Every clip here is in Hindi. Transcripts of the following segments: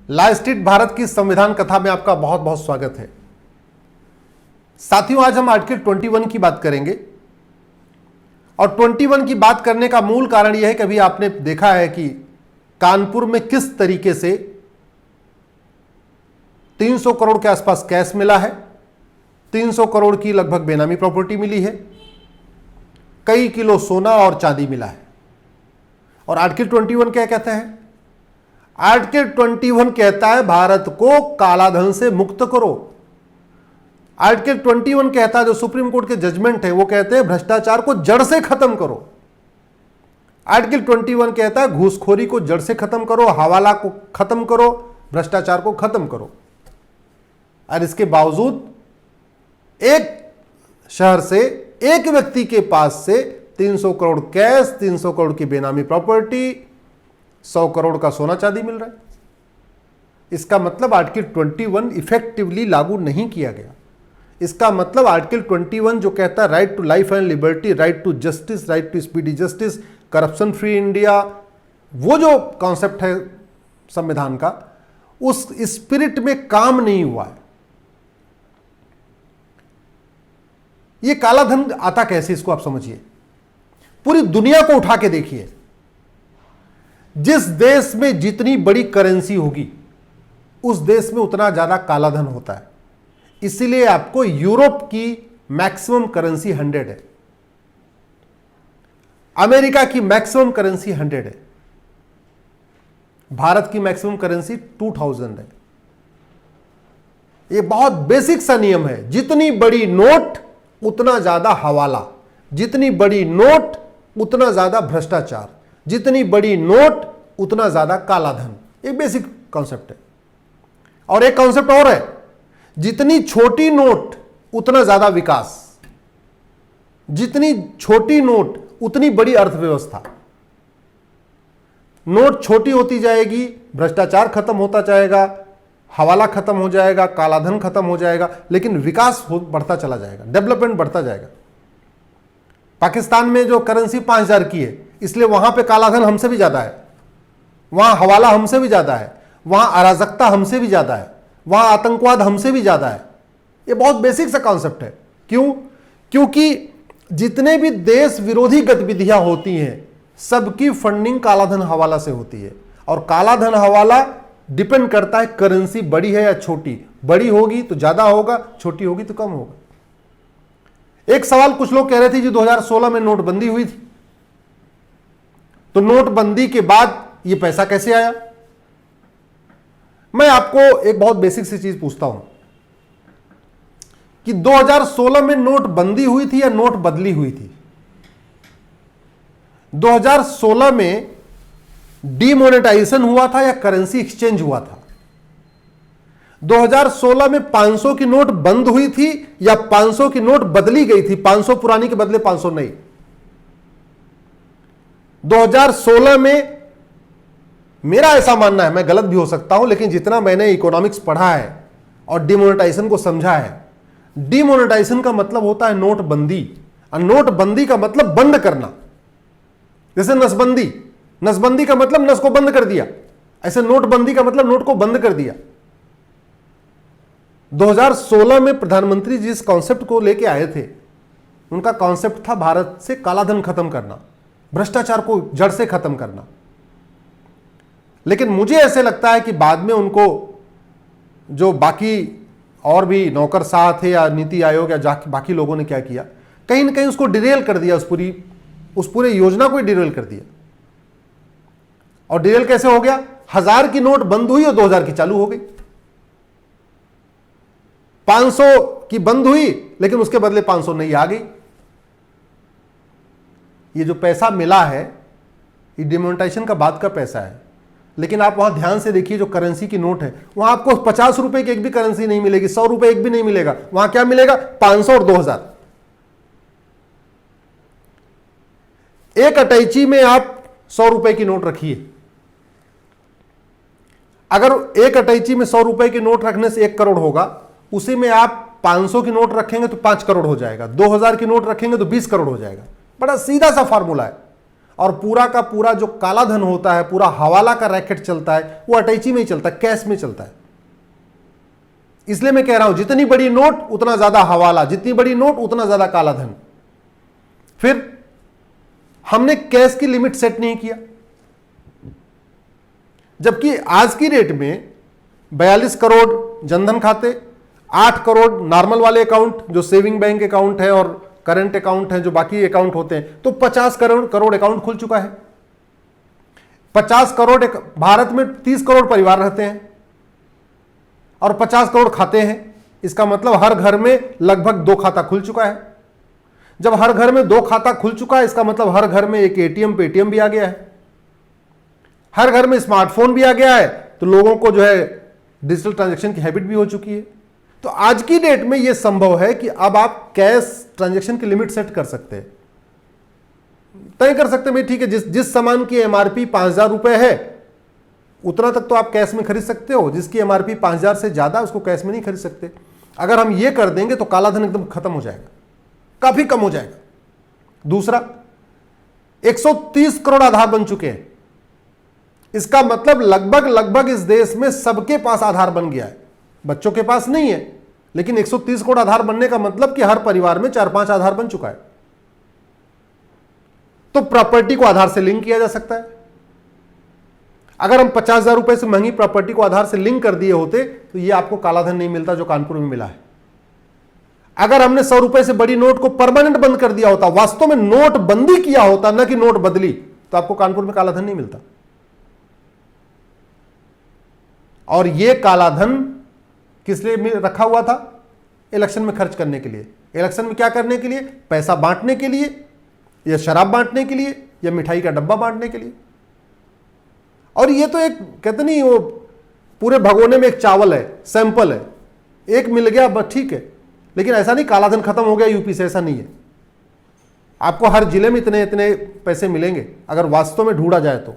ला स्ट्रीट भारत की संविधान कथा में आपका बहुत बहुत स्वागत है। साथियों, आज हम आर्टिकल 21 की बात करेंगे और 21 की बात करने का मूल कारण यह है कि अभी आपने देखा है कि कानपुर में किस तरीके से 300 करोड़ के आसपास कैश मिला है, 300 करोड़ की लगभग बेनामी प्रॉपर्टी मिली है, कई किलो सोना और चांदी मिला है। और आर्टिकल 21 क्या कहता है? आर्टिकल 21 कहता है भारत को कालाधन से मुक्त करो। आर्टिकल 21 कहता है, जो सुप्रीम कोर्ट के जजमेंट है वो कहते हैं भ्रष्टाचार को जड़ से खत्म करो। आर्टिकल 21 कहता है घूसखोरी को जड़ से खत्म करो, हवाला को खत्म करो, भ्रष्टाचार को खत्म करो। और इसके बावजूद एक शहर से एक व्यक्ति के पास से 300 करोड़ कैश, 300 करोड़ की बेनामी प्रॉपर्टी, 100 करोड़ का सोना चांदी मिल रहा है। इसका मतलब आर्टिकल 21 इफेक्टिवली लागू नहीं किया गया। इसका मतलब आर्टिकल 21 जो कहता है right to life and liberty, right to justice, right to speedy justice, corruption free India, वो जो कॉन्सेप्ट है संविधान का, उस स्पिरिट में काम नहीं हुआ है। ये काला धन आता कैसे, इसको आप समझिए। पूरी दुनिया को उठा के देखिए। जिस देश में जितनी बड़ी करेंसी होगी उस देश में उतना ज्यादा काला धन होता है। इसीलिए आपको यूरोप की मैक्सिमम करेंसी 100 है, अमेरिका की मैक्सिमम करेंसी 100 है, भारत की मैक्सिमम करेंसी 2000 है। यह बहुत बेसिक सा नियम है। जितनी बड़ी नोट उतना ज्यादा हवाला, जितनी बड़ी नोट उतना ज्यादा भ्रष्टाचार, जितनी बड़ी नोट उतना ज्यादा काला धन। एक बेसिक कॉन्सेप्ट है। और एक कॉन्सेप्ट और है, जितनी छोटी नोट उतना ज्यादा विकास, जितनी छोटी नोट उतनी बड़ी अर्थव्यवस्था। नोट छोटी होती जाएगी, भ्रष्टाचार खत्म होता जाएगा, हवाला खत्म हो जाएगा, काला धन खत्म हो जाएगा, लेकिन विकास बढ़ता चला जाएगा, डेवलपमेंट बढ़ता जाएगा। पाकिस्तान में जो करेंसी 5000 की है, इसलिए वहां पे काला धन हमसे भी ज्यादा है, वहां हवाला हमसे भी ज्यादा है, वहां अराजकता हमसे भी ज्यादा है, वहां आतंकवाद हमसे भी ज्यादा है। यह बहुत बेसिक सा कॉन्सेप्ट है। क्यों? क्योंकि जितने भी देश विरोधी गतिविधियां होती हैं सबकी फंडिंग कालाधन हवाला से होती है। और कालाधन हवाला डिपेंड करता है करेंसी बड़ी है या छोटी। बड़ी होगी तो ज्यादा होगा, छोटी होगी तो कम होगा। एक सवाल कुछ लोग कह रहे थे जी 2016 में नोटबंदी हुई थी, तो नोटबंदी के बाद ये पैसा कैसे आया? मैं आपको एक बहुत बेसिक सी चीज पूछता हूं कि 2016 में नोटबंदी हुई थी या नोट बदली हुई थी? 2016 में डीमोनेटाइजेशन हुआ था या करेंसी एक्सचेंज हुआ था? 2016 में 500 की नोट बंद हुई थी या 500 की नोट बदली गई थी, 500 पुरानी के बदले 500 नई? 2016 में मेरा ऐसा मानना है, मैं गलत भी हो सकता हूं, लेकिन जितना मैंने इकोनॉमिक्स पढ़ा है और डिमोनेटाइजेशन को समझा है, डिमोनेटाइजेशन का मतलब होता है नोटबंदी, और नोटबंदी का मतलब बंद करना। जैसे नसबंदी, नसबंदी का मतलब नस को बंद कर दिया, ऐसे नोटबंदी का मतलब नोट को बंद कर दिया। 2016 में प्रधानमंत्री जिस कॉन्सेप्ट को लेके आए थे, उनका कॉन्सेप्ट था भारत से कालाधन खत्म करना, भ्रष्टाचार को जड़ से खत्म करना। लेकिन मुझे ऐसे लगता है कि बाद में उनको जो बाकी और भी नौकरशाह थे या नीति आयोग या बाकी लोगों ने क्या किया, कहीं ना कहीं उसको डिरेल कर दिया, उस पूरे योजना को ही डिरेल कर दिया। और डिरेल कैसे हो गया? 1000 की नोट बंद हुई और 2000 की चालू हो गई। 500 की बंद हुई लेकिन उसके बदले 500 नई आ गई। ये जो पैसा मिला है ये डिमोनेटाइजेशन का बाद का पैसा है। लेकिन आप वहां ध्यान से देखिए, जो करेंसी की नोट है वहां आपको 50 रुपए की एक भी करेंसी नहीं मिलेगी, 100 रुपए एक भी नहीं मिलेगा। वहां क्या मिलेगा? 500 और 2000। एक अटैची में आप 100 रुपए की नोट रखिए, अगर एक अटैची में 100 रुपए की नोट रखने से 1 करोड़ होगा, उसी में आप 500 की नोट रखेंगे तो 5 करोड़ हो जाएगा, 2000 की नोट रखेंगे तो 20 करोड़ हो जाएगा। बड़ा सीधा सा फार्मूला है। और पूरा का पूरा जो काला धन होता है, पूरा हवाला का रैकेट चलता है, वो अटैची में ही चलता है, कैश में चलता है। इसलिए मैं कह रहा हूं जितनी बड़ी नोट उतना ज्यादा हवाला, जितनी बड़ी नोट उतना ज्यादा काला धन। फिर हमने कैश की लिमिट सेट नहीं किया, जबकि आज की डेट में 42 करोड़ जनधन खाते, 8 करोड़ नॉर्मल वाले अकाउंट जो सेविंग बैंक अकाउंट है और करंट अकाउंट है जो बाकी अकाउंट होते हैं, तो 50 करोड़ अकाउंट खुल चुका है। 50 करोड़, भारत में 30 करोड़ परिवार रहते हैं और 50 करोड़ खाते हैं। इसका मतलब हर घर में लगभग 2 खाता खुल चुका है। जब हर घर में 2 खाता खुल चुका है, इसका मतलब हर घर में एक एटीएम पेटीएम भी आ गया है, हर घर में स्मार्टफोन भी आ गया है, तो लोगों को जो है डिजिटल ट्रांजैक्शन की हैबिट भी हो चुकी है। तो आज की डेट में यह संभव है कि अब आप कैश ट्रांजैक्शन की लिमिट सेट कर सकते हैं, तय कर सकते हैं भाई ठीक है, जिस सामान की एमआरपी 5,000 रुपए है उतना तक तो आप कैश में खरीद सकते हो, जिसकी एमआरपी 5,000 से ज्यादा उसको कैश में नहीं खरीद सकते। अगर हम ये कर देंगे तो काला धन एकदम खत्म हो जाएगा, काफी कम हो जाएगा। दूसरा, 130 करोड़ आधार बन चुके हैं। इसका मतलब लगभग इस देश में सबके पास आधार बन गया है। बच्चों के पास नहीं है, लेकिन 130 करोड़ आधार बनने का मतलब कि हर परिवार में 4-5 आधार बन चुका है। तो प्रॉपर्टी को आधार से लिंक किया जा सकता है। अगर हम 50,000 रुपए से महंगी प्रॉपर्टी को आधार से लिंक कर दिए होते तो यह आपको काला धन नहीं मिलता जो कानपुर में मिला है। अगर हमने 100 रुपए से बड़ी नोट को परमानेंट बंद कर दिया होता, वास्तव में नोट बंदी किया होता, न कि नोट बदली, तो आपको कानपुर में काला धन नहीं मिलता। और यह काला धन किस लिए रखा हुआ था? इलेक्शन में खर्च करने के लिए। इलेक्शन में क्या करने के लिए? पैसा बांटने के लिए, या शराब बांटने के लिए, या मिठाई का डब्बा बांटने के लिए। और ये तो एक कहते नहीं, वो पूरे भगोने में एक चावल है, सैंपल है, एक मिल गया बस ठीक है। लेकिन ऐसा नहीं काला धन खत्म हो गया यूपी से, ऐसा नहीं है। आपको हर जिले में इतने इतने पैसे मिलेंगे अगर वास्तव में ढूंढा जाए तो।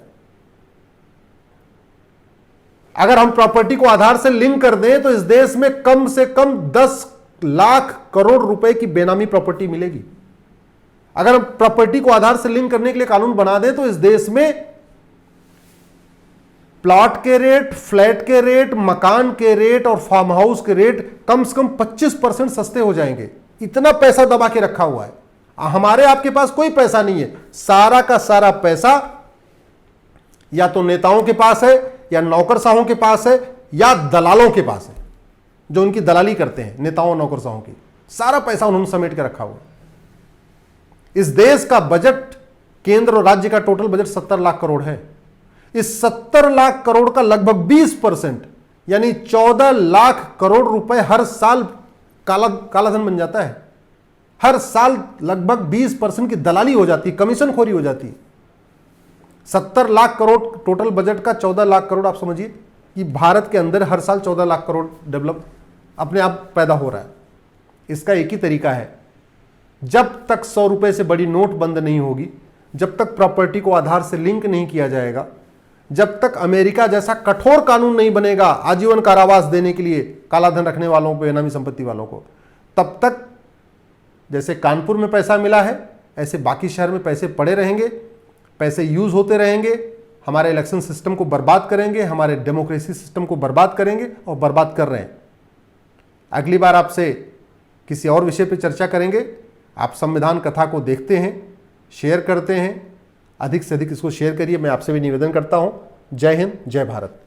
अगर हम प्रॉपर्टी को आधार से लिंक कर दें तो इस देश में कम से कम 10 लाख करोड़ रुपए की बेनामी प्रॉपर्टी मिलेगी। अगर हम प्रॉपर्टी को आधार से लिंक करने के लिए कानून बना दें तो इस देश में प्लॉट के रेट, फ्लैट के रेट, मकान के रेट और फार्म हाउस के रेट कम से कम 25% सस्ते हो जाएंगे। इतना पैसा दबा के रखा हुआ है। हमारे आपके पास कोई पैसा नहीं है, सारा का सारा पैसा या तो नेताओं के पास है, या नौकरशाहों के पास है, या दलालों के पास है जो उनकी दलाली करते हैं, नेताओं नौकरशाहों की। सारा पैसा उन्होंने समेट के रखा हुआ। इस देश का बजट, केंद्र और राज्य का टोटल बजट 70 लाख करोड़ है। इस 70 लाख करोड़ का लगभग 20% यानी 14 लाख करोड़ रुपए हर साल काला धन बन जाता है। हर साल लगभग 20% की दलाली हो जाती है, कमीशन खोरी हो जाती है। 70 लाख करोड़ टोटल बजट का 14 लाख करोड़, आप समझिए कि भारत के अंदर हर साल 14 लाख करोड़ डेवलप अपने आप पैदा हो रहा है। इसका एक ही तरीका है, जब तक 100 रुपए से बड़ी नोट बंद नहीं होगी, जब तक प्रॉपर्टी को आधार से लिंक नहीं किया जाएगा, जब तक अमेरिका जैसा कठोर कानून नहीं बनेगा आजीवन कारावास देने के लिए काला धन रखने वालों को, बेनामी संपत्ति वालों को, तब तक जैसे कानपुर में पैसा मिला है ऐसे बाकी शहर में पैसे पड़े रहेंगे, पैसे यूज होते रहेंगे, हमारे इलेक्शन सिस्टम को बर्बाद करेंगे, हमारे डेमोक्रेसी सिस्टम को बर्बाद करेंगे और बर्बाद कर रहे हैं। अगली बार आपसे किसी और विषय पर चर्चा करेंगे। आप संविधान कथा को देखते हैं, शेयर करते हैं, अधिक से अधिक इसको शेयर करिए, मैं आपसे भी निवेदन करता हूं। जय हिंद, जय भारत।